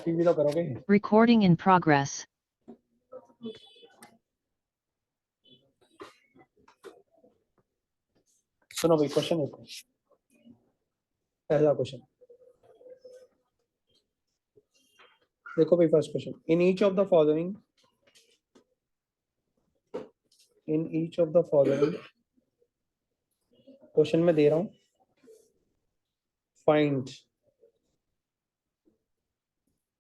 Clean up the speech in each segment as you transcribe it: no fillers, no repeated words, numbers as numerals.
FP भी तो करोगे। Recording in progress. सुनो भाई, क्वेश्चन देखो। पहला क्वेश्चन देखो भाई, first question, in each of the following question में दे रहा हूं, फाइंड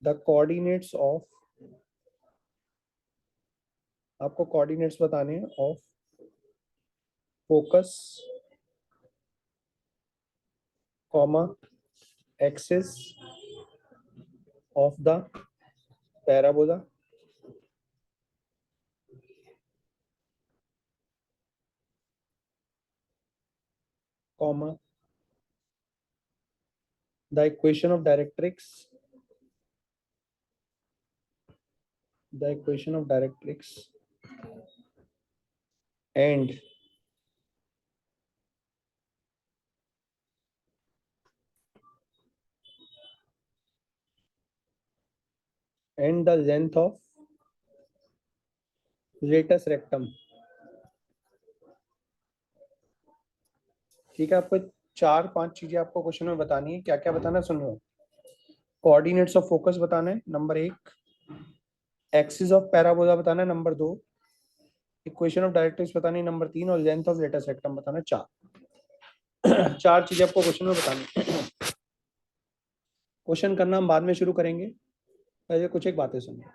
द कोऑर्डिनेट्स ऑफ, आपको कोऑर्डिनेट्स बताने हैं of focus comma axis of the parabola comma the equation of directrix and the length of latus rectum। ठीक है, आपको 4-5 चीजें आपको क्वेश्चन में बतानी है। क्या क्या बताना है, सुन लो। कोऑर्डिनेट्स ऑफ फोकस बताना है, नंबर 1। एक्सिस ऑफ पैराबोला बताना है, नंबर 2। इक्वेशन ऑफ डायरेक्ट्रिक्स बतानी है, नंबर 3। और लेंथ ऑफ लेटस रेक्टम बताना है, 4। 4 चीजें आपको क्वेश्चन में बतानी है। क्वेश्चन करना हम बाद में शुरू करेंगे, पहले कुछ एक बातें सुनिए।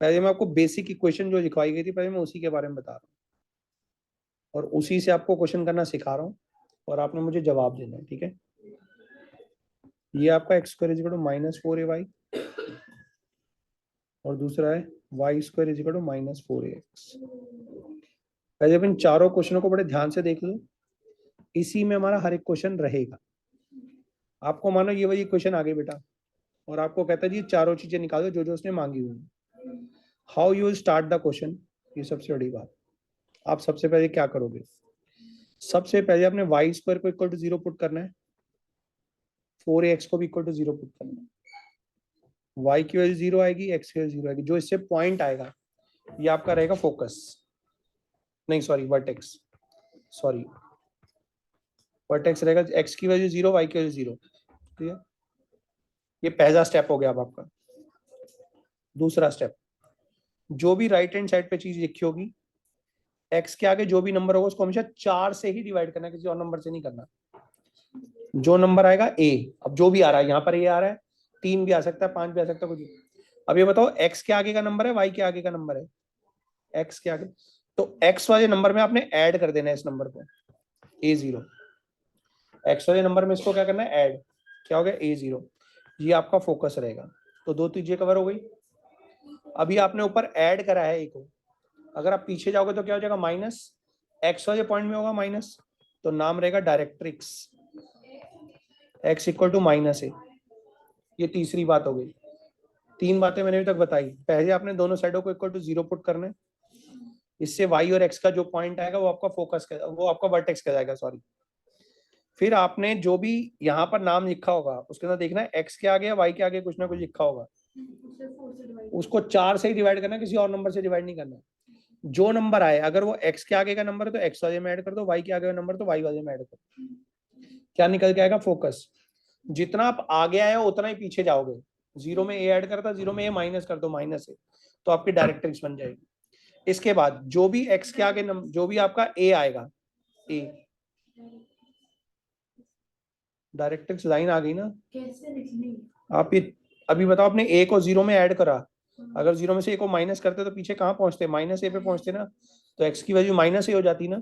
पहले मैं आपको बेसिक इक्वेशन जो लिखवाई गई थी, पहले मैं उसी के बारे में बता रहा हूँ और उसी से आपको क्वेश्चन करना सिखा रहा हूँ और आपने मुझे जवाब देना है। ठीक है, ये आपका x square is equal to -4ay और दूसरा है y square is equal to -4ax। पहले अपन चारों क्वेश्चनों को बड़े ध्यान से देख लो, इसी में हमारा हर एक क्वेश्चन रहेगा। आपको मानो ये वही क्वेश्चन आगे बेटा और आपको कहता है जी चारों चीजें निकालो जो जो उसने मांगी हुई। How you will start the question, ये सबसे बड़ी बात। आप सबसे पहले क्या करोगे, सबसे पहले आपने वाई स्क्वायर को इक्वल टू 0 पुट करना है, 4ax को भी इक्वल टू 0 पुट करना है। y की वैल्यू 0 आएगी, x की वैल्यू 0 आएगी। जो इससे पॉइंट आएगा ये आपका रहेगा फोकस, नहीं सॉरी वर्टेक्स, सॉरी वर्टेक्स रहेगा। x की वैल्यू 0, y की वैल्यू 0। ठीक है, ये पहला स्टेप हो गया अब आपका। दूसरा स्टेप, जो भी राइट हैंड साइड पे चीज लिखी होगी, x के आगे जो भी नंबर होगा उसको हमेशा 4 से ही डिवाइड करना, किसी और नंबर से नहीं करना। जो नंबर आएगा a, अब जो भी आ रहा है यहाँ पर a आ रहा है, 3 भी आ सकता है, 5 भी आ सकता है, कुछ भी। अब ये बताओ x के आगे का नंबर है, y के आगे का नंबर है, x के आगे, तो x वाले नंबर में आपने ऐड कर देना है इस नंबर को, a0। x वाले नंबर में इसको क्या करना है, ऐड। क्या हो गया, a0। ये आपका फोकस रहेगा। तो 2 चीजें कवर हो गई। अभी आपने ऊपर ऐड करा है एक को, अगर आप पीछे जाओगे तो क्या हो जाएगा, माइनस। x वाले पॉइंट में होगा माइनस, तो नाम रहेगा directrix, x equal to -a। ये तीसरी बात हो गई। 3 बातें मैंने अभी तक बताई। पहले आपने दोनों साइडों को इक्वल टू 0 पुट करना है, इससे y और x का जो पॉइंट आएगा वो आपका फोकस, वो आपका वर्टेक्स कहलाएगा, सॉरी। फिर आपने जो भी यहाँ पर नाम लिखा होगा उसके अंदर देखना है x के आगे या y के आगे कुछ ना कुछ लिखा होगा, उसको 4 से ही डिवाइड करना, किसी और नंबर से डिवाइड नहीं करना। जो नंबर आए, अगर वो x के आगे का नंबर है तो x वाले में ऐड कर दो, y के आगे का नंबर तो y वाले में ऐड कर दो। क्या निकल के आएगा, फोकस। जितना आप आगे आए हो उतना ही पीछे जाओगे। 0 में a ऐड करता, 0 में a माइनस कर दो, -a, तो आपकी डायरेक्ट्रिक्स बन जाएगी। इसके बाद जो भी x के आगे जो भी आपका a आएगा, a डायरेक्ट्रिक्स लाइन आ गई ना। कैसे लिखनी आप ये अभी बताओ, आपने a को 0 में ऐड करा, अगर 0 में से a को माइनस करते तो पीछे कहाँ पहुंचते, -a पे पहुंचते ना, तो x की वैल्यू -a हो जाती ना,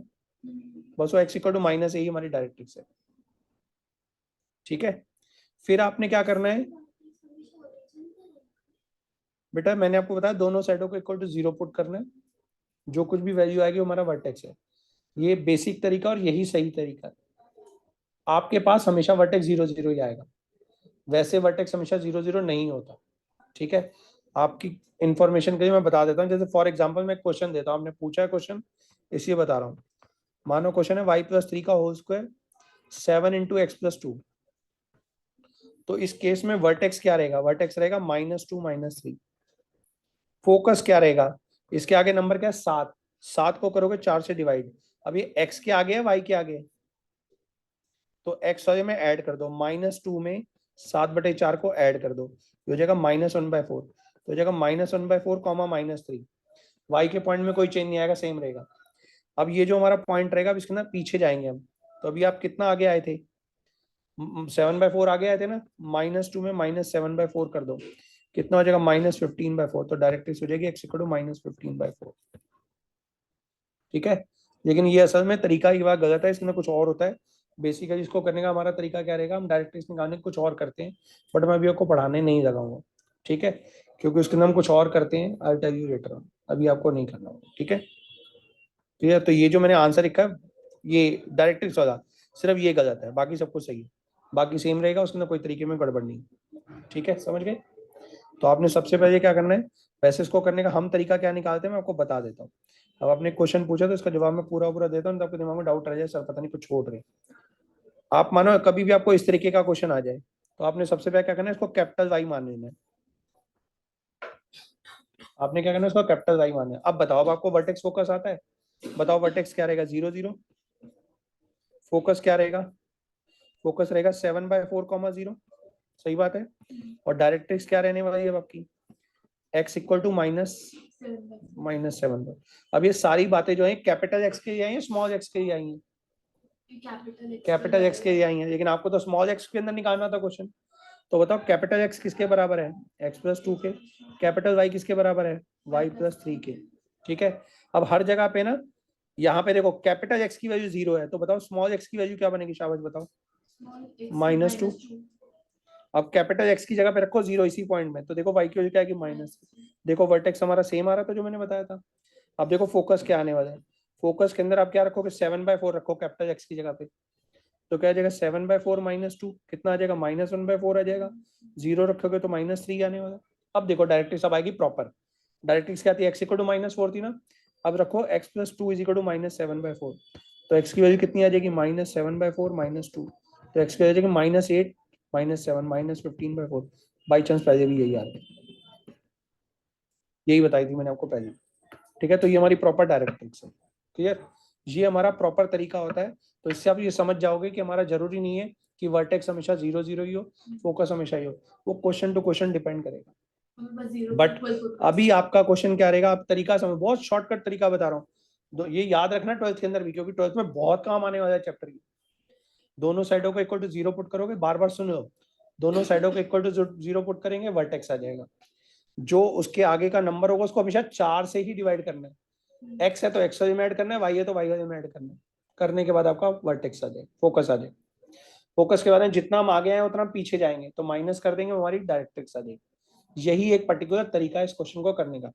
बस वो x इक्वल टू -a ही हमारी डायरेक्ट्रिक्स है। ठीक है, फिर आपने क्या करना है बेटा, मैंने आपको बताया दोनों साइडों को इक्वल टू 0 पुट करना है, जो कुछ भी वैल्यू आएगी वो हमारा वर्टेक्स है। ये बेसिक तरीका और यही सही तरीका है। आपके पास हमेशा वर्टेक्स 0 0 ही आएगा, वैसे वर्टेक्स हमेशा 0 0 नहीं होता। ठीक है, आपकी इंफॉर्मेशन के लिए मैं बता देता हूँ। जैसे फॉर एग्जांपल मैं क्वेश्चन देता हूँ, आपने पूछा है क्वेश्चन, इसलिए बता रहा हूँ। मानो क्वेश्चन है y + 3 का होल स्क्वायर 7 × x + 2। तो इस केस में वर्टेक्स क्या रहेगा, वर्टेक्स रहेगा -2 -3। फोकस क्या रहेगा, इसके आगे नंबर क्या है 7, 7 को करोगे 4 से डिवाइड, अब ये x के आगे है y के आगे, तो x वाले में ऐड कर दो, -2 में 7/4 को ऐड कर दो, ये हो जाएगा -1/4, तो हो जाएगा -1/4 कॉमा -3। y के पॉइंट में कोई चेंज नहीं आएगा, सेम रहेगा। अब ये जो हमारा पॉइंट रहेगा, अब इसके अंदर पीछे जाएंगे हम, तो अभी आप कितना आगे आए थे, 7/4 आगे आए थे ना, -2 में -7/4 कर दो, कितना हो जाएगा -15/4, तो डायरेक्ट हो जाएगी x इक्वल टू -15/4। ठीक है, लेकिन ये असल में तरीका ये बात गलत है, इसमें कुछ और होता है। बेसिकली इसको करने का हमारा तरीका क्या रहेगा, हम डायरेक्ट निकालने कुछ और करते हैं, बट मैं अभी आपको पढ़ाने नहीं लगाऊंगा। ठीक है, क्योंकि उसके अंदर हम कुछ और करते हैं, I tell you later on, अभी आपको नहीं करना होगा। ठीक है, क्लियर। तो ये जो मैंने आंसर लिखा है, ये डायरेक्ट्रिक्स वाला, सिर्फ ये गलत है, बाकी सब कुछ सही है, बाकी सेम रहेगा, उसके अंदर कोई तरीके में गड़बड़ नहीं। ठीक है, समझ गए। तो आपने सबसे पहले क्या करना है, वैसे इसको करने का हम तरीका क्या निकालते हैं मैं आपको बता देता हूँ। अब आपने क्वेश्चन पूछा तो इसका जवाब मैं पूरा पूरा देता हूँ, तो आपके दिमाग में डाउट रह जाए, सर पता नहीं कुछ छोड़ रहे। आप मानो कभी भी आपको इस तरीके का क्वेश्चन आ जाए, तो आपने सबसे पहले क्या करना है, इसको कैपिटल वाई मान लेना है। आपने क्या करना है, इसको कैपिटल वाई मानना है। अब बताओ, अब आपको वर्टेक्स फोकस आता है, बताओ वर्टेक्स क्या रहेगा, 0 0। फोकस क्या रहेगा, फोकस रहेगा 7/4, 0, सही बात है। और डायरेक्ट्रिक्स क्या रहने वाली है आपकी, x इक्वल टू -7। अब ये सारी बातें जो है कैपिटल एक्स के लिए आई है, स्मॉल एक्स के लिए आई है, कैपिटल एक्स के लिए आई है, लेकिन आपको तो स्मॉल एक्स के अंदर निकालना था क्वेश्चन। तो बताओ कैपिटल एक्स किसके बराबर है, x+2 के, कैपिटल वाई किसके बराबर है, y+3 के। ठीक है, अब हर जगह पे ना, यहाँ पे देखो कैपिटल एक्स की वैल्यू 0 है, तो बताओ स्मॉल एक्स की वैल्यू क्या बनेगी, शाबाश बताओ, -2। अब कैपिटल एक्स की जगह पे रखो 0 इसी पॉइंट में, तो देखो वाई की वैल्यू क्या है कि माइनस। देखो वर्टेक्स हमारा सेम आ रहा था जो मैंने बताया था। अब देखो फोकस क्या आने वाला है, फोकस के अंदर आप क्या रखोगे, 7/4 रखो कैपिटल एक्स की जगह पे, तो क्या आ जाएगा 7/4 -2, कितना आ जाएगा -1/4 आ जाएगा, 0 रखोगे तो -3 आने वाला। अब देखो डायरेक्ट्रिक्स अब आएगी प्रॉपर, डायरेक्ट्रिक्स क्या थी, x इक्वल टू -4 थी ना, अब रखो x+2 इज इक्वल टू -7/4, तो x की वैल्यू कितनी आ जाएगी, -7/4 -2, तो x की वैल्यू आ जाएगी -8 -7 -15/4। बाई चांस पहले भी यही आ रहा है, यही बताई थी मैंने आपको पहले। ठीक है, तो ये हमारी प्रॉपर डायरेक्ट्रिक्स है। क्लियर, ये हमारा प्रॉपर तरीका होता है। तो इससे आप ये समझ जाओगे कि हमारा जरूरी नहीं है कि वर्टेक्स हमेशा 0 0 ही हो, फोकस हमेशा ही हो, वो क्वेश्चन टू क्वेश्चन डिपेंड करेगा। बट अभी आपका क्वेश्चन क्या रहेगा, आप तरीका समझ, बहुत शॉर्टकट तरीका बता रहा हूँ, ये याद रखना 12th के अंदर भी, क्योंकि 12th में बहुत काम आने वाला है चैप्टर की। दोनों साइडों को इक्वल टू 0 पुट करोगे, बार बार सुन लो, दोनों साइडों को इक्वल टू 0 पुट करेंगे, वर्टेक्स आ जाएगा। जो उसके आगे का नंबर होगा उसको हमेशा 4 से ही डिवाइड करना है, x है तो x वाले में ऐड करना है, y है तो y वाले में ऐड करना है, करने के बाद आपका वर्टेक्स आ जाए, फोकस आ जाए। फोकस के बाद में जितना हम आगे आए उतना हम पीछे जाएंगे, तो माइनस कर देंगे, हमारी डायरेक्ट्रिक्स आ जाएगी। यही एक पर्टिकुलर तरीका है इस क्वेश्चन को करने का।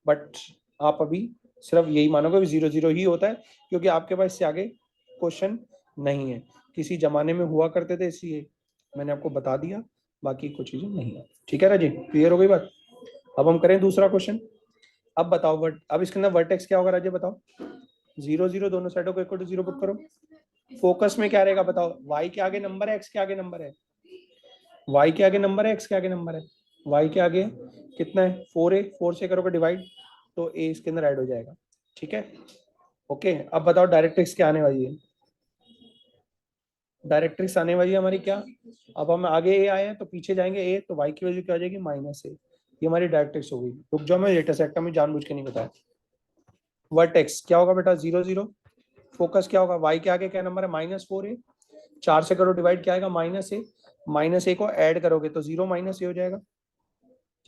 बट आप अभी सिर्फ यही मानोगे 0 0 ही होता है, क्योंकि आपके पास इससे आगे क्वेश्चन नहीं है, किसी जमाने में हुआ करते थे, इसलिए मैंने आपको बता दिया, बाकी कुछ चीजें नहीं है। ठीक है राजी, क्लियर हो गई बात। अब हम करें दूसरा क्वेश्चन। अब बताओ अब इसके अंदर वर्टेक्स क्या होगा राजे, बताओ, 0 0, दोनों साइडों को इक्वल टू 0 पुट करो। फोकस में क्या रहेगा बताओ, y के आगे नंबर है, x के आगे नंबर है, y के आगे नंबर है, x के आगे नंबर है, y के आगे कितना है 4a, 4 से करोगे डिवाइड, तो a इसके अंदर ऐड हो जाएगा। ठीक है, ओके। अब बताओ डायरेक्ट्रिक्स क्या आने वाली है, डायरेक्ट्रिक्स आने वाली है हमारी क्या, अब हम आगे a आए हैं तो पीछे जाएंगे a, तो y की वैल्यू क्या हो जाएगी -a, ये हमारी डायरेक्ट्रिक्स हो गई। रुक जाओ, मैं लेटेस्ट एक्ट में जानबूझ के नहीं बताया। वर्टेक्स क्या होगा बेटा 0 0, फोकस क्या होगा, y के आगे क्या नंबर है -4a, 4 से करो डिवाइड, क्या आएगा -a को ऐड करोगे तो 0 -a हो जाएगा।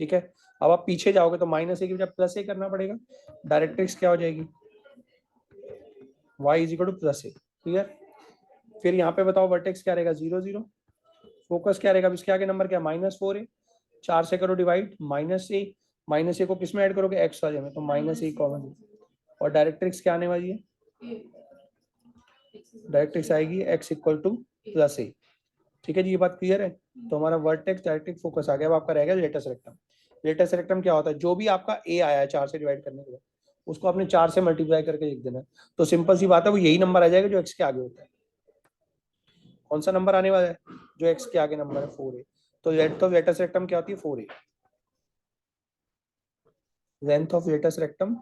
ठीक है, अब आप पीछे जाओगे तो -a की बजाय +a करना पड़ेगा, डायरेक्ट्रिक्स क्या हो जाएगी, y is equal to +a। Clear, फिर यहाँ पे बताओ वर्टेक्स क्या रहेगा 0 0, फोकस क्या रहेगा, इसके आगे नंबर क्या -4a, 4 से करो डिवाइड, -a को किस में ऐड करोगे, x वाले में, तो -a कॉमन, और डायरेक्ट्रिक्स क्या आने वाली है, डायरेक्ट्रिक्स आएगी x इक्वल टू +a। ठीक है जी, ये बात क्लियर है। तो हमारा वर्टेक्स डायरेक्ट्रिक्स फोकस आ गया। अब आपका रह गया लेटेस्ट रेक्टम। लेटेस्ट रेक्टम क्या होता है, जो भी आपका a आया है 4 से डिवाइड करने के बाद, उसको आपने 4 से मल्टीप्लाई करके लिख देना है, तो सिंपल सी बात है, वो यही नंबर आ जाएगा जो x के आगे होता है। कौन सा नंबर आने वाला है, जो x के आगे नंबर है 4a। तो लेंथ ऑफ लेटस रेक्टम क्या होती है 4a, length of latus rectum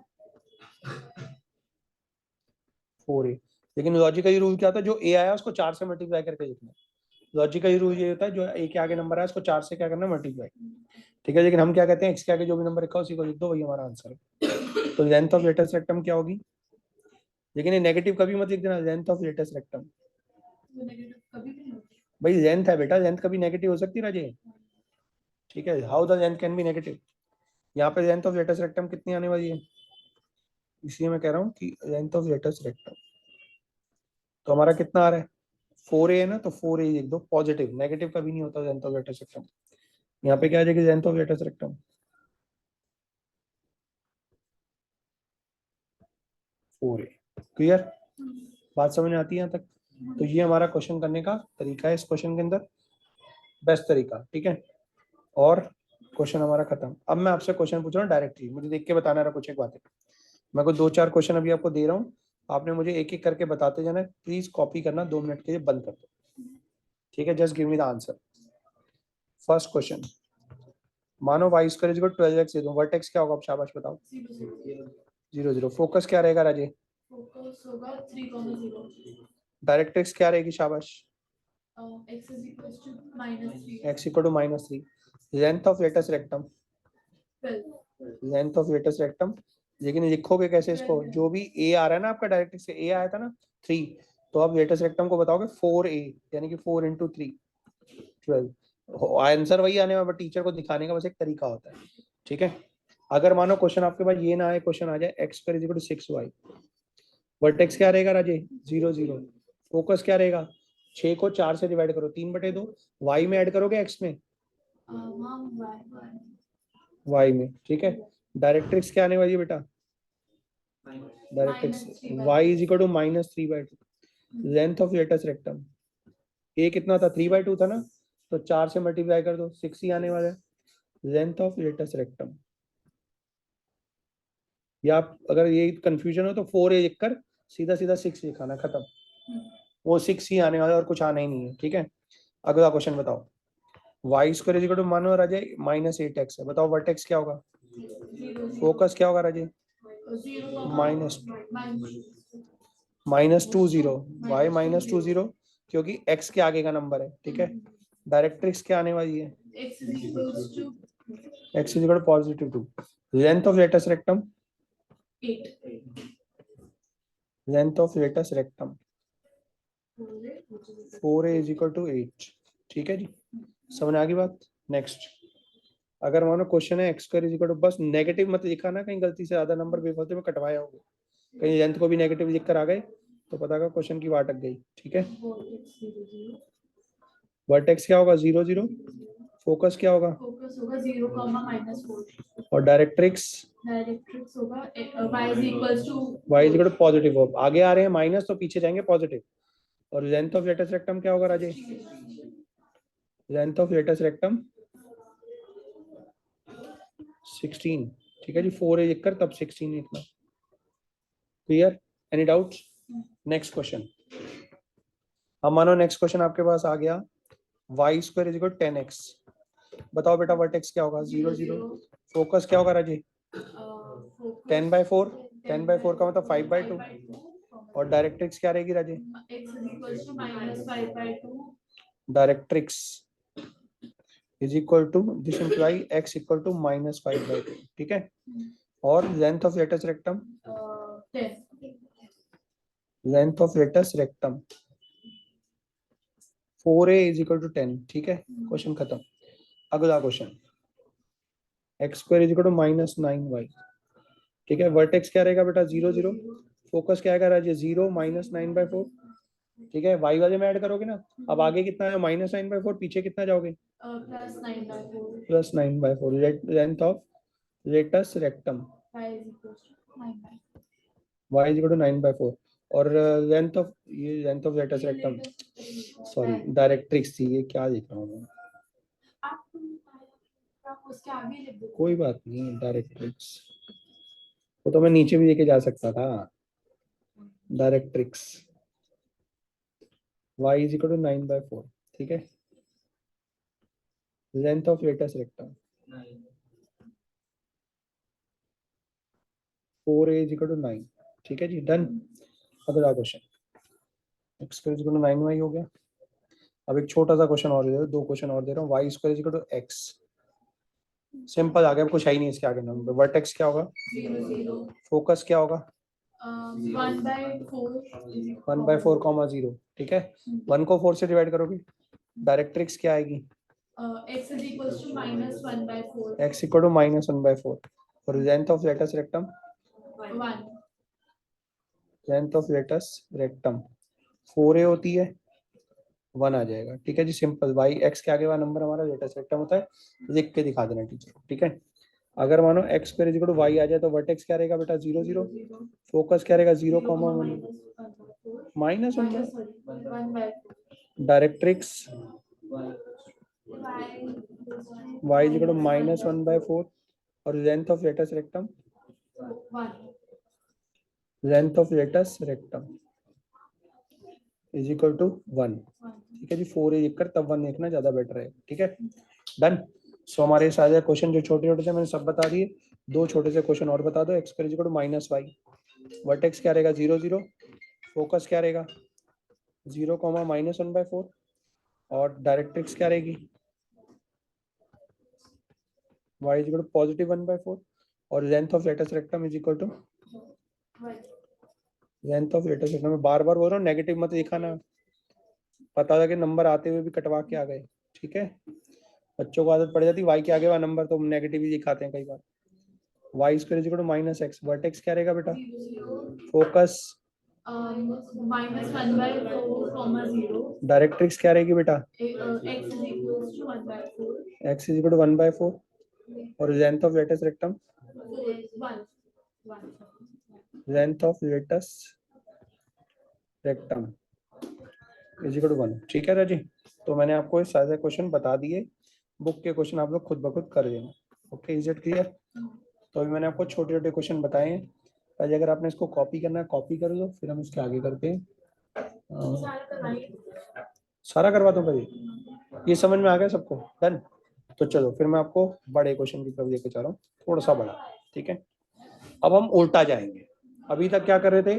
4a। लेकिन लॉजिकली रूल क्या होता है, जो a आया उसको 4 से मल्टीप्लाई करके लिखना। लॉजिकली रूल ये होता है, जो a के आगे नंबर आया उसको 4 से क्या करना, मल्टीप्लाई। ठीक है, लेकिन हम क्या कहते हैं, x के आगे जो भी नंबर लिखा उसी को लिख दो, वही हमारा आंसर है। तो लेंथ ऑफ लेटस रेक्टम क्या होगी, लेकिन ये नेगेटिव कभी मत लिख देना, लेंथ ऑफ लेटस रेक्टम। भाई लेंथ है बेटा, लेंथ कभी नेगेटिव हो सकती है राजे। ठीक है, how the length can be negative. यहाँ पे लेंथ ऑफ लेटस रेक्टम कितनी आने वाली है, इसलिए मैं कह रहा हूँ कि लेंथ ऑफ लेटस रेक्टम तो हमारा कितना आ रहा है 4a है ना, तो 4a लिख दो, पॉजिटिव, नेगेटिव कभी नहीं होता लेंथ ऑफ लेटस रेक्टम। यहाँ पे क्या आ जाएगी length of latus rectum 4a। Clear, बात समझ में आती है यहाँ तक। तो ये हमारा क्वेश्चन करने का तरीका है इस क्वेश्चन के अंदर, बेस्ट तरीका। ठीक है, और क्वेश्चन हमारा खत्म। अब मैं आपसे क्वेश्चन पूछ रहा हूँ डायरेक्टली, मुझे देख के बताना रहा कुछ एक बात है। मैं को 2-4 क्वेश्चन अभी आपको दे रहा हूँ, आपने मुझे एक एक करके बताते जाना है। प्लीज कॉपी करना, 2 मिनट के लिए बंद कर दो। ठीक है, just give me the answer. First question, मानो वाई स्क्वायर इक्वल 12x दे दूं, वर्टेक्स क्या होगा, आप शाबाश बताओ। 0 0। फोकस क्या रहेगा राजे, फोकस होगा 3,0। डायरेक्ट्रिक्स क्या रहेगी, शाबाश। x is equals to -3. x equal to -3। Length of latus rectum, 12. Length of latus rectum, लेकिन लिखोगे कैसे इसको, जो भी a आ रहा है ना आपका डायरेक्ट्रिक्स से, a आया था ना 3, तो आप लेटस रेक्टम को बताओगे 4a, यानी कि 4 × 3 12। आंसर वही आने वाला, टीचर को दिखाने का बस एक तरीका होता है। ठीक है, अगर मानो क्वेश्चन आपके पास ये ना आए, क्वेश्चन आ जाए x² = 6y, वर्टेक्स क्या रहेगा राजे, 0 0। फोकस क्या रहेगा, 6 को 4 से डिवाइड करो, 3/2, y में ऐड करोगे x में, y में। ठीक है, डायरेक्ट्रिक्स क्या आने वाली है बेटा, directrix y = -3/2। Length of latus rectum, a कितना था, 3/2 था ना, तो 4 से मल्टीप्लाई कर दो, 6 ही आने वाला है। लेंथ ऑफ लेटस रेक्टम, या आप अगर ये कंफ्यूजन हो तो 4a लिखकर सीधा सीधा 6 लिखाना, खत्म। वो 6 ही आने वाला है और कुछ आना ही नहीं है। ठीक है, अगला क्वेश्चन बताओ, y² = मानो राजे -8x है, बताओ वर्टेक्स क्या होगा, फोकस क्या होगा राजे, -2 0, y -2 0, क्योंकि x के आगे का नंबर है। ठीक है, डायरेक्ट्रिक्स क्या आने वाली है, x is equals to x = +2। Length of latus rectum, 8. Length of latus rectum 4a = 8। ठीक है जी, समझ आ गई बात। नेक्स्ट, अगर मानो क्वेश्चन है x² = बस नेगेटिव मत लिखा ना, कहीं गलती से आधा नंबर बेफालतू में कटवाया होगा, कहीं लेंथ को भी नेगेटिव लिख कर आ गए तो पता का क्वेश्चन की वाट अट गई। ठीक है, वर्टेक्स क्या होगा, 0 0। फोकस क्या होगा, फोकस होगा 0, -4. और डायरेक्ट्रिक्स डायरेक्ट्रिक्स होगा y is equals to y = positive. आगे आ रहे हैं माइनस तो पीछे जाएंगे पॉजिटिव। और लेंथ ऑफ लेटस रेक्टम क्या होगा राजे, लेंथ ऑफ लेटस रेक्टम 16। ठीक है जी, 4a लिखकर तब 16 लिखना। Clear, any doubts. Next question, अब मानो नेक्स्ट क्वेश्चन आपके पास आ गया, y² = 10x, बताओ बेटा वर्टेक्स क्या होगा, 0 0। फोकस क्या होगा राजे, 10/4, 10/4 का मतलब 5/2, और डायरेक्ट्रिक्स क्या रहेगी Raje, x is equals to -5/2. Directrix this imply x = -5/2। ठीक है, और length of latus rectum, 10. Length of latus rectum 4a = 10। ठीक है, क्वेश्चन खत्म। अगला क्वेश्चन, x² = -9y। ठीक है, वर्टेक्स क्या रहेगा बेटा, 0 0। फोकस क्या आएगा राजे, 0 -9/4। ठीक है, y वाले में ऐड करोगे ना, अब आगे कितना है, -9/4, पीछे कितना जाओगे, +9/4. +9/4। Length of latus rectum, y is equals to 9/4. y = 9/4। और लेंथ ऑफ, ये length of latus rectum, sorry directrix थी, ये क्या लिख रहा हूँ मैं, आप उसके आगे लिख दो। कोई बात नहीं, डायरेक्ट्रिक्स वो तो मैं नीचे भी लेके जा सकता था। Directrix y = 9/4। ठीक है, length of latus rectum 4a is equal to 9. ठीक है जी, डन। अगला question x square is equal to 9y हो गया। अब एक छोटा सा क्वेश्चन और दे दो, 2 क्वेश्चन और दे रहा हूँ। y square is equal to x, simple आ गया, अब कुछ है ही नहीं इसके आगे नंबर। वर्टेक्स क्या होगा, 0 0 फोकस क्या होगा 1/4 1/4 कॉमा 0, ठीक है। 1 को 4 से डिवाइड करोगे, डायरेक्ट्रिक्स क्या आएगी, x is equals to minus 1/4 x equal to minus 1/4 और length of latus rectum 1 length of latus rectum 4a होती है, 1 आ जाएगा, ठीक है जी, सिंपल। y x के आगे वाला नंबर हमारा लेटस रेक्टम होता है, लिख के दिखा देना टीचर को, ठीक है। अगर मानो x square is equal to y आ जाए तो वर्टेक्स क्या रहेगा बेटा 0 0, फोकस क्या रहेगा 0 comma 1 minus 1, directrix y is equal to minus 1/4 और length of latus rectum 1 length of latus rectum is equal to 1, ठीक है जी। 4a लिखकर तब 1 लिखना ज्यादा बेटर है, ठीक है, डन। सो हमारे सारे क्वेश्चन जो छोटे छोटे थे मैंने सब बता दिए। 2 छोटे से क्वेश्चन और बता दो। x square is equal to minus y, vertex क्या रहेगा 0 0, फोकस क्या रहेगा 0 कॉमा माइनस 1/4 और डायरेक्ट्रिक्स क्या रहेगी y is equal to positive 1/4 और length of latus rectum is equal to length of latus rectum. मैं बार बार बोल रहा हूँ नेगेटिव मत दिखाना, पता था कि नंबर आते हुए भी कटवा के आ गए, ठीक है। बच्चों को आदत पड़ जाती है y के आगे वाला नंबर तो नेगेटिव ही दिखाते हैं कई बार। y square is equal to minus x, vertex क्या रहेगा बेटा, फोकस minus 1/4 comma 0 डायरेक्ट्रिक्स क्या रहेगी बेटा, x is equals to 1/4 x is equal to 1/4 और length of latus rectum 1 length of latus rectum is equal to 1, ठीक है राजी। तो मैंने आपको सारे क्वेश्चन बता दिए, बुक के क्वेश्चन आप लोग खुद ब खुद कर देना, ओके, इज इट क्लियर। तो अभी मैंने आपको छोटे छोटे क्वेश्चन बताए हैं, पहले अगर आपने इसको कॉपी करना है कॉपी कर लो, फिर हम इसके आगे करते हैं। सारा करवा दो भाई, ये समझ में आ गया सबको, डन। तो चलो फिर मैं आपको बड़े क्वेश्चन की तरफ लेके जा रहा हूँ, थोड़ा सा बड़ा, ठीक है। अब हम उल्टा जाएंगे। अभी तक क्या कर रहे थे,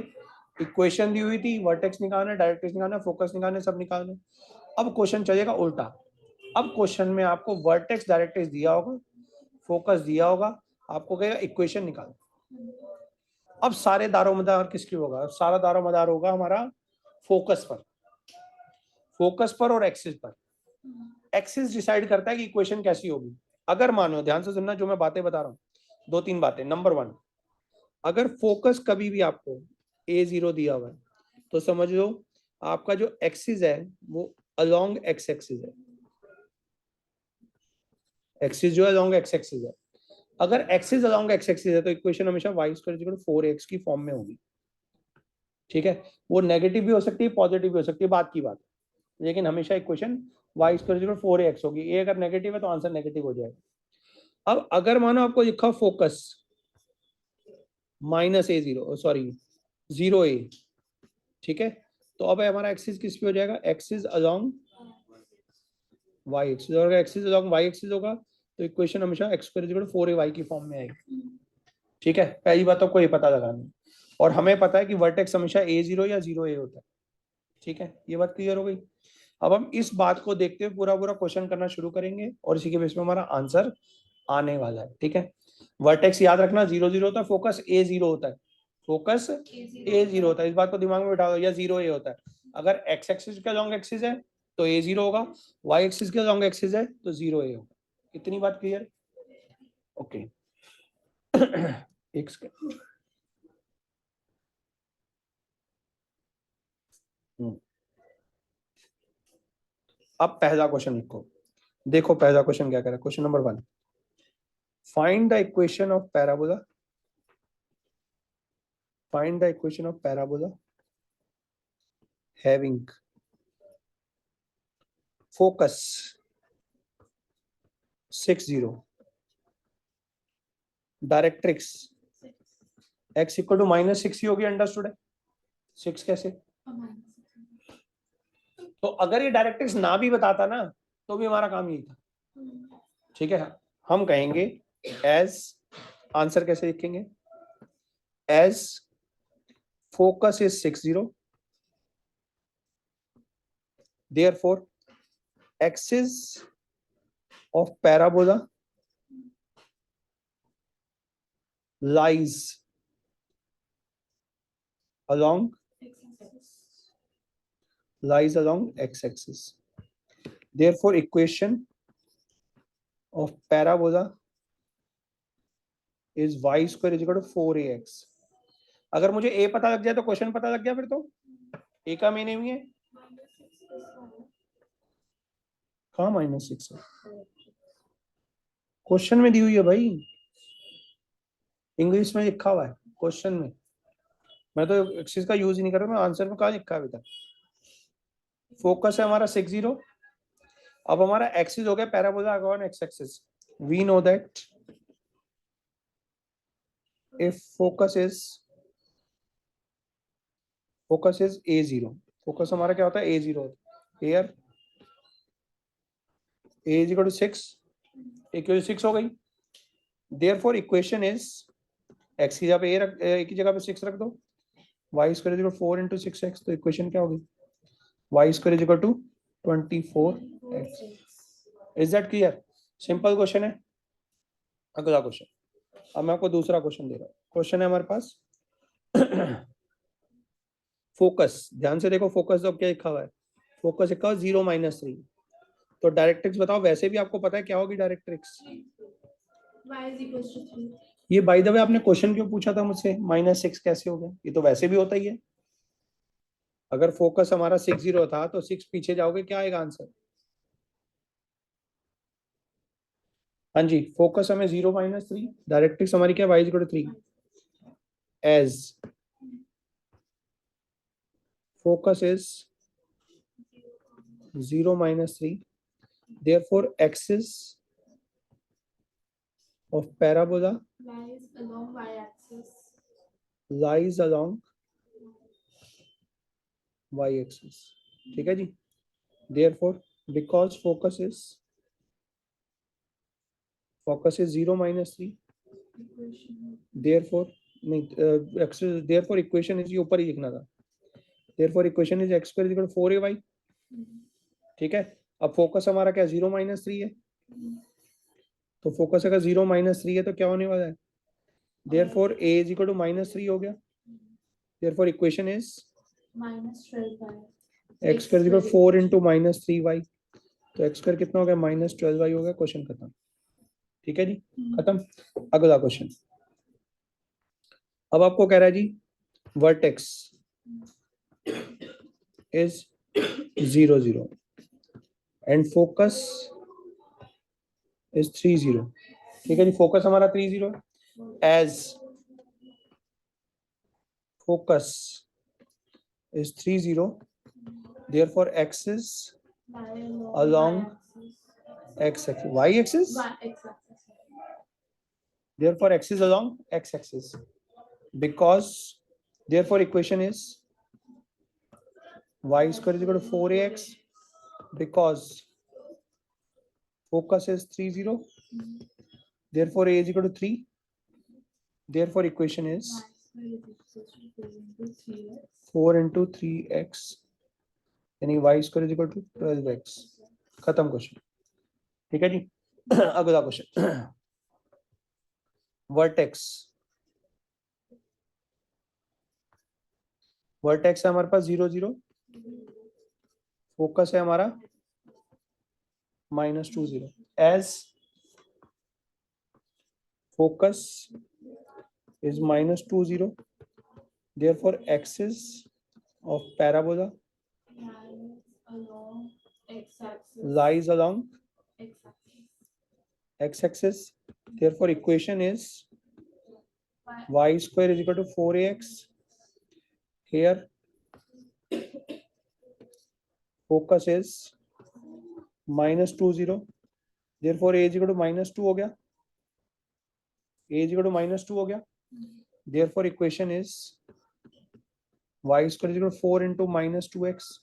इक्वेशन दी हुई थी, वर्टेक्स निकालना, डायरेक्ट्रिक्स निकालना, फोकस निकालना, सब निकालना। अब क्वेश्चन चलेगा उल्टा। अब क्वेश्चन में आपको वर्टेक्स डायरेक्ट्रिक्स दिया होगा, फोकस दिया होगा, आपको कहेगा इक्वेशन निकाल। अब सारे दारोमदार किसकी होगा, सारा दारोमदार होगा हमारा फोकस पर, फोकस पर और एक्सिस पर। एक्सिस डिसाइड करता है कि इक्वेशन कैसी होगी। अगर मानो, ध्यान से सुनना जो मैं बातें बता रहा हूँ, 2-3 बातें। नंबर 1, अगर फोकस कभी भी आपको a0 दिया हुआ है तो समझ लो आपका जो एक्सिस है वो अलोंग एक्स एक्सिस है, एक्सिस जो है अलोंग एक्स एक्सिस है। अगर एक्सिस अलोंग एक्स एक्सिस है तो इक्वेशन हमेशा y square equal to 4x की फॉर्म में होगी, ठीक है। वो नेगेटिव भी हो सकती है, पॉजिटिव भी हो सकती है, बात की बात, लेकिन हमेशा equation y square equal to 4x होगी। ए अगर नेगेटिव है तो आंसर नेगेटिव हो जाएगा। अब अगर मानो आपको लिखा focus minus a0, sorry 0a, ठीक है, तो अब हमारा एक्सिस किस पे हो जाएगा, एक्सिस अलोंग y एक्सिस, और अगर एक्सिस अलोंग y एक्सिस होगा तो इक्वेशन हमेशा x square equal to 4ay की फॉर्म में आएगी, ठीक है। पहली बात तो कोई पता लगानी, और हमें पता है कि वर्टेक्स हमेशा a0 या 0a होता है, ठीक है, ये बात क्लियर हो गई। अब हम इस बात को देखते हुए पूरा पूरा क्वेश्चन करना शुरू करेंगे और इसी के बेस पे हमारा आंसर आने वाला है, ठीक है। वर्टेक्स याद रखना 0 0 होता है, फोकस a0 होता है, फोकस a0 होता है, इस बात को दिमाग में बिठा दो, या 0a होता है। अगर x एक्सिस के लॉन्ग एक्सिस है तो a0 होगा, y एक्सिस के लॉन्ग एक्सिस है तो 0a होगा। इतनी बात क्लियर, ओके। एक सेकंड, अब पहला क्वेश्चन लिखो, देखो पहला क्वेश्चन क्या कह रहा है। Question number 1, find the equation of parabola, find the equation of parabola having focus 6 0, directrix x equal to minus 6 ही होगी, अंडरस्टूड है। 6 कैसे, तो अगर ये डायरेक्ट्रिक्स ना भी बताता ना तो भी हमारा काम यही था, ठीक है, हम कहेंगे एज, आंसर कैसे लिखेंगे, as focus is 60, therefore axis of parabola lies along x-axis. Therefore, equation of parabola is y square is equal to 4ax. अगर मुझे a पता लग जाए तो क्वेश्चन पता लग गया, फिर तो a का मीनिंग है कहाँ -6 है, क्वेश्चन में दी हुई है भाई, इंग्लिश में लिखा हुआ है क्वेश्चन में, मैं तो एक्सिस का यूज ही नहीं कर रहा, मैं आंसर में कहाँ लिखा है अभी तक। फोकस है हमारा 60, अब हमारा एक्सिस हो गया parabola upon x axis. We know that if focus is a0, focus हमारा क्या होता है a0 होता है, here a is equal to 6, equal 6 हो गई, देयरफॉर इक्वेशन इज x की जगह पे a की जगह पे 6 रख दो, y square is equal 4 into 6x, तो इक्वेशन क्या होगी, y square is equal to 24x। Is that clear? Simple question है। अगला क्वेश्चन, अब मैं आपको दूसरा क्वेश्चन दे रहा हूँ। क्वेश्चन है हमारे पास फोकस, ध्यान से देखो, फोकस तो क्या लिखा हुआ है, फोकस लिखा हुआ 0-3, तो डायरेक्ट्रिक्स बताओ, वैसे भी आपको पता है क्या होगी directrix, y is equals to 3. ये बाय द वे आपने क्वेश्चन क्यों पूछा था मुझसे -6 कैसे हो गया, ये तो वैसे भी होता ही है, अगर फोकस हमारा 60 था तो 6 पीछे जाओगे क्या आएगा आंसर, हाँ जी, फोकस हमें 0-3, डायरेक्ट्रिक्स हमारी क्या, y equal to 3, as focus is 0-3, therefore axis of parabola Lies along y-axis, ठीक है जी, therefore because focus is 0-3, equation. therefore नहीं axis, therefore equation is, ये ऊपर ही लिखना था, therefore equation is x square is equal to 4ay, ठीक है। अब फोकस हमारा क्या 0-3 है, तो फोकस अगर 0-3 है तो क्या होने वाला है, therefore a is equal to -3 हो गया, therefore equation is -12y. x square is equal to 4 into -3y, तो x square कितना हो गया, -12y हो गया, क्वेश्चन खत्म, ठीक है जी, खत्म। अगला क्वेश्चन, अब आपको कह रहा है जी vertex is 0-0 and focus is 3-0, ठीक है जी, फोकस हमारा 3-0 as focus is 3-0, therefore axis along x-axis, y-axis, X-axis. therefore axis along x-axis, because therefore equation is y square is equal to 4ax, because focus is 3-0, therefore a is equal to 3, therefore equation is 4 into 3x, यानी y square is equal to 12x, खत्म question, ठीक है जी। अगला question, vertex है हमारे पास 0-0, focus है हमारा -20, as focus is -20, therefore axis of parabola Lies along lies along x-axis. X-axis. x-axis, therefore equation is y square is equal to 4ax, here focus is -20, therefore a is equal to -2 हो गया, a is equal to -2 हो गया, therefore equation is y square is equal to 4 into -2x,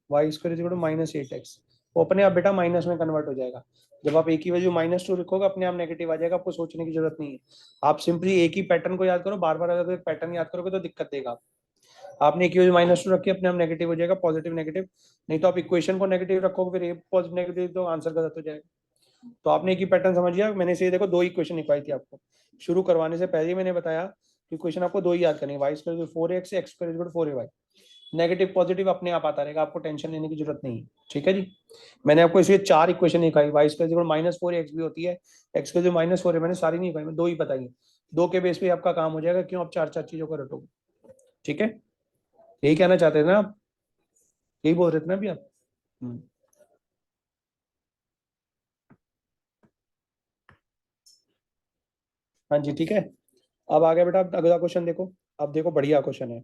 y square is equal to -8x, वो अपने आप बेटा minus में convert हो जाएगा, जब आप a की वैल्यू -2 लिखोगे अपने आप नेगेटिव आ जाएगा, आपको सोचने की जरूरत नहीं है। आप सिंपली एक ही पैटर्न को याद करो, बार बार अगर एक पैटर्न याद करोगे तो दिक्कत देगा। आपने a की वैल्यू -2 रखी, अपने आप नेगेटिव हो जाएगा, पॉजिटिव नेगेटिव। नहीं तो आप इक्वेशन को नेगेटिव रखोगे, फिर a पॉजिटिव नेगेटिव, तो आंसर गलत हो जाएगा। तो आपने एक ही पैटर्न समझ लिया। मैंने से देखो 2 इक्वेशन लिखवाई थी आपको, शुरू करवाने से पहले मैंने बताया कि इक्वेशन आपको 2 ही याद करनी है, y² 4x, x² 4ay। Negative positive अपने आप आता रहेगा, आपको टेंशन लेने की जरूरत नहीं है। ठीक है जी। मैंने आपको इसलिए 4 इक्वेशन लिखाई, y² -4x भी होती है, x² -4 है, मैंने सारी नहीं लिखाई, मैं 2 ही बताई। 2 के बेस पे आपका काम हो जाएगा, क्यों आप 4 चीजों को रटोगे। ठीक है, यही कहना चाहते थे ना आप, यही बोल रहे थे ना अभी आप। हाँ जी ठीक है। अब आ गया बेटा, अगला क्वेश्चन देखो। अब देखो बढ़िया क्वेश्चन है।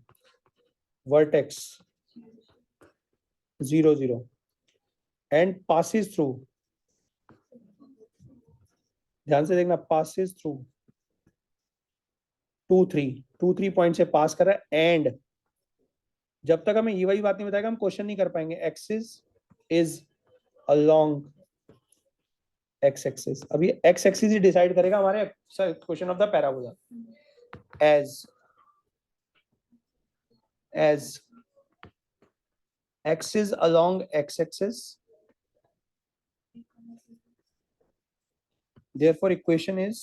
वर्टेक्स 0 0 एंड पासिस थ्रू, ध्यान से देखना, पासिस थ्रू 2 3 पॉइंट से पास कर रहा है। एंड जब तक हमें ये वही बात नहीं बताएगा हम क्वेश्चन नहीं कर पाएंगे। Axis is along x axis. अभी एक्स एक्सिस ही डिसाइड करेगा हमारे question of the parabola. as x is along x axis, therefore equation is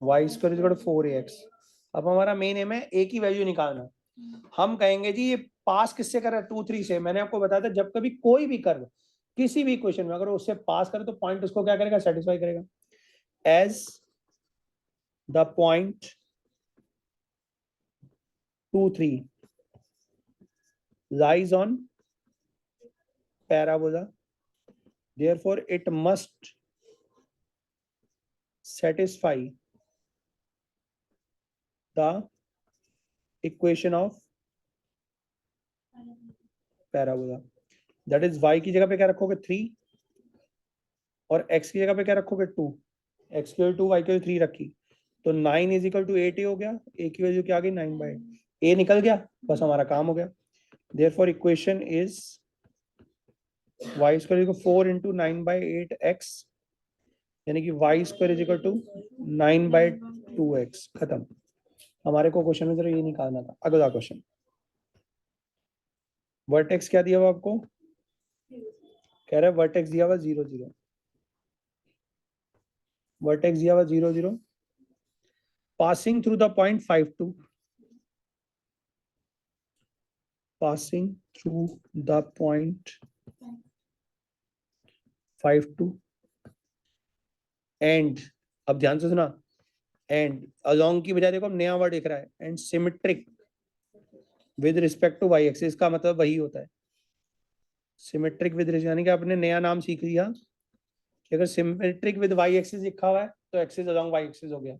y square is equal to 4ax। अब हमारा मेन एम है a की वैल्यू निकालना। हम कहेंगे जी ये पास किससे कर रहा है, 2 3 से। मैंने आपको बताया था जब कभी कोई भी कर्व किसी भी इक्वेशन में अगर उससे पास करे तो पॉइंट उसको क्या करेगा, सेटिस्फाई करेगा। As the point 2 3 lies on parabola, therefore it must satisfy the equation of parabola। that is y की जगह पे क्या रखोगे 3 और x की जगह पे क्या रखोगे 2। x की वैल्यू 2, y की वैल्यू 3 रखी तो 9 इज इक्वल टू 8a हो गया। a की वैल्यू क्या आ गई 9/8, a निकल गया, बस हमारा काम हो गया। therefore equation is y square equal 4 into 9/8x, यानी कि y square is equal to 9/2x। खत्म। हमारे को क्वेश्चन में जरा ये निकालना था। अगला क्वेश्चन, वर्टेक्स क्या दिया हुआ आपको, कह रहा है वर्टेक्स दिया हुआ 0 0, वर्टेक्स दिया हुआ 0 0 passing through the point 5 2, passing through the point 5 2 and, अब ध्यान से सुना, एंड अलोंग की बजाय देखो अब नया वर्ड दिख रहा है, and symmetric with respect to y axis. का मतलब वही होता है सिमेट्रिक विद, यानी कि आपने नया नाम सीख लिया कि अगर सिमेट्रिक विद वाई एक्सिस लिखा हुआ है तो एक्सिस अलोंग वाई एक्सिस हो गया।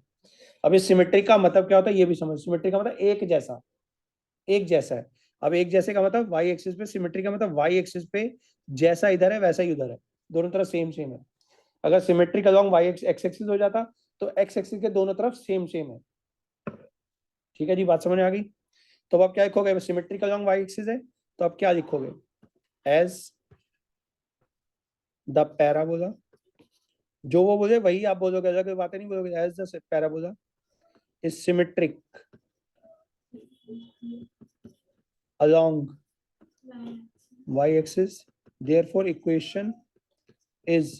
अब इस सिमेट्रिक का मतलब क्या होता है ये भी समझ। सिमेट्रिक का मतलब एक जैसा, एक जैसा है। अब एक जैसे का मतलब वाई एक्सिस पे, सिमेट्री का मतलब वाई एक्सिस पे जैसा इधर है वैसा ही उधर है, दोनों तरफ सेम सेम है। अगर symmetric along y x axis हो जाता तो एक्स एक्सिस के दोनों तरफ सेम सेम है। ठीक है जी, बात समझ में आ गई। तो अब आप क्या लिखोगे, सिमेट्रिक अलोंग वाई एक्सिस है तो आप क्या लिखोगे, एज द पैराबोला, जो वो बोले वही आप बोलोगे, अलग बातें नहीं बोलोगे। As the parabola is symmetric along y-axis, therefore equation is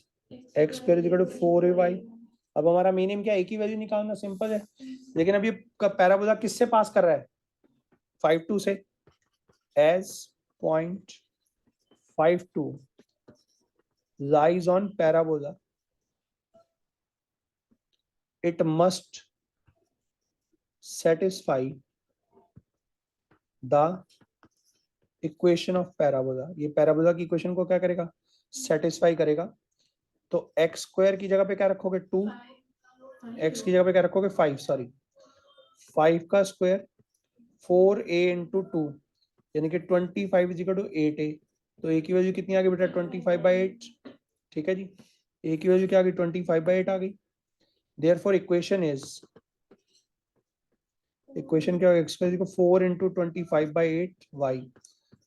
x square is equal to 4ay। अब हमारा मीनिंग क्या है, एक ही वैल्यू निकालना, सिंपल है। लेकिन अब ये पैराबोला किससे पास कर रहा है, 5 2 से। as point 5 2 lies on parabola, it must satisfy the equation of parabola. ये पैराबोला की इक्वेशन को क्या करेगा, सेटिस्फाई करेगा। तो एक्स स्क्वायर की जगह पे क्या रखोगे 2, एक्स की जगह पे क्या रखोगे 5, सॉरी 5 का स्क्वायर 4a इंटू 2, यानी कि 25 इज इक्वल टू 8a। तो a की वैल्यू कितनी आ गई बेटा 25/8। ठीक है जी, a की वैल्यू क्या आ गई 25/8 आ गई। देयरफॉर इक्वेशन इज, इक्वेशन क्या होगा, x square equal 4 into 25/8 y,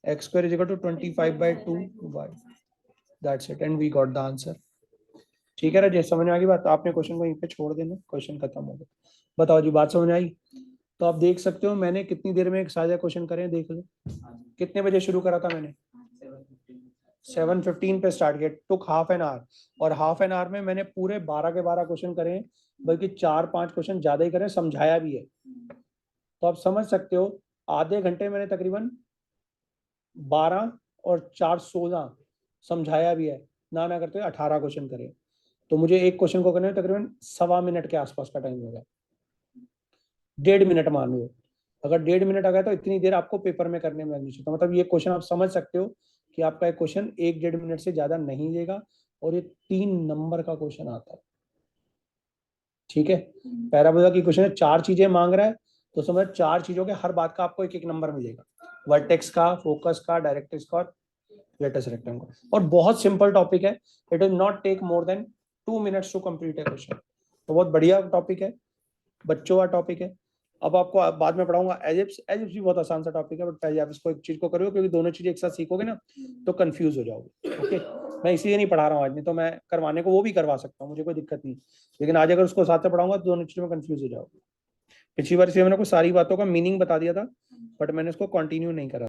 x square is equal to 25/2 y। That's it and we got the answer. ठीक है राजेश, समझ में आ गई बात? तो आपने क्वेश्चन को यहीं पे छोड़ देना, क्वेश्चन खत्म हो गया। बताओ जी, बात समझ में आई? तो आप देख सकते हो मैंने कितनी देर में एक साझा क्वेश्चन करे, देख लो। कितने बजे शुरू करा था मैंने? 7:15 पे स्टार्ट किया, टुक हाफ एन आवर, और हाफ एन आवर में मैंने पूरे 12 के 12 क्वेश्चन करे हैं, बल्कि 4-5 क्वेश्चन ज्यादा ही करे, समझाया भी है। तो आप समझ सकते हो आधे घंटे मैंने तकरीबन 12 और 4 16 समझाया भी है, ना करते हुए 18 क्वेश्चन करे। तो मुझे एक क्वेश्चन को करने में तकरीबन 1.25 मिनट के आसपास का टाइम होगा, 1.5 मिनट मान लो। अगर 1.5 मिनट आ गया तो इतनी देर आपको पेपर में करने में लगनी चाहिए। तो मतलब ये क्वेश्चन आप समझ सकते हो कि आपका एक क्वेश्चन 1-1.5 मिनट से ज्यादा नहीं लेगा, और ये 3 नंबर का क्वेश्चन आता है। ठीक है, पैराबोला की क्वेश्चन है, 4 चीजें मांग रहा है, तो समझ 4 चीजों के हर बात का आपको एक नंबर मिलेगा, वर्टेक्स का, फोकस का, डायरेक्ट्रिक्स का और लेटेस्ट रेक्टेंगल। और बहुत सिंपल टॉपिक है, it will not take more than 2 minutes to complete a question. तो बहुत बढ़िया टॉपिक है, बच्चों का टॉपिक है। अब आपको बाद में पढ़ाऊंगा एजिप्स। एजिप्स भी बहुत आसान सा टॉपिक है, बट पहले आप इसको एक चीज को करोगे, क्योंकि दोनों चीजें एक साथ सीखोगे ना तो कंफ्यूज हो जाओगे। ओके, मैं इसलिए नहीं पढ़ा रहा हूँ आज, नहीं तो मैं करवाने को वो भी करवा सकता हूँ, मुझे कोई दिक्कत नहीं, लेकिन आज अगर उसको साथ से पढ़ाऊंगा तो दोनों चीजों में कंफ्यूज हो जाओगे। पिछली बार इसलिए मैंने कुछ सारी बातों का मीनिंग बता दिया था, बट मैंने उसको कंटिन्यू नहीं करा।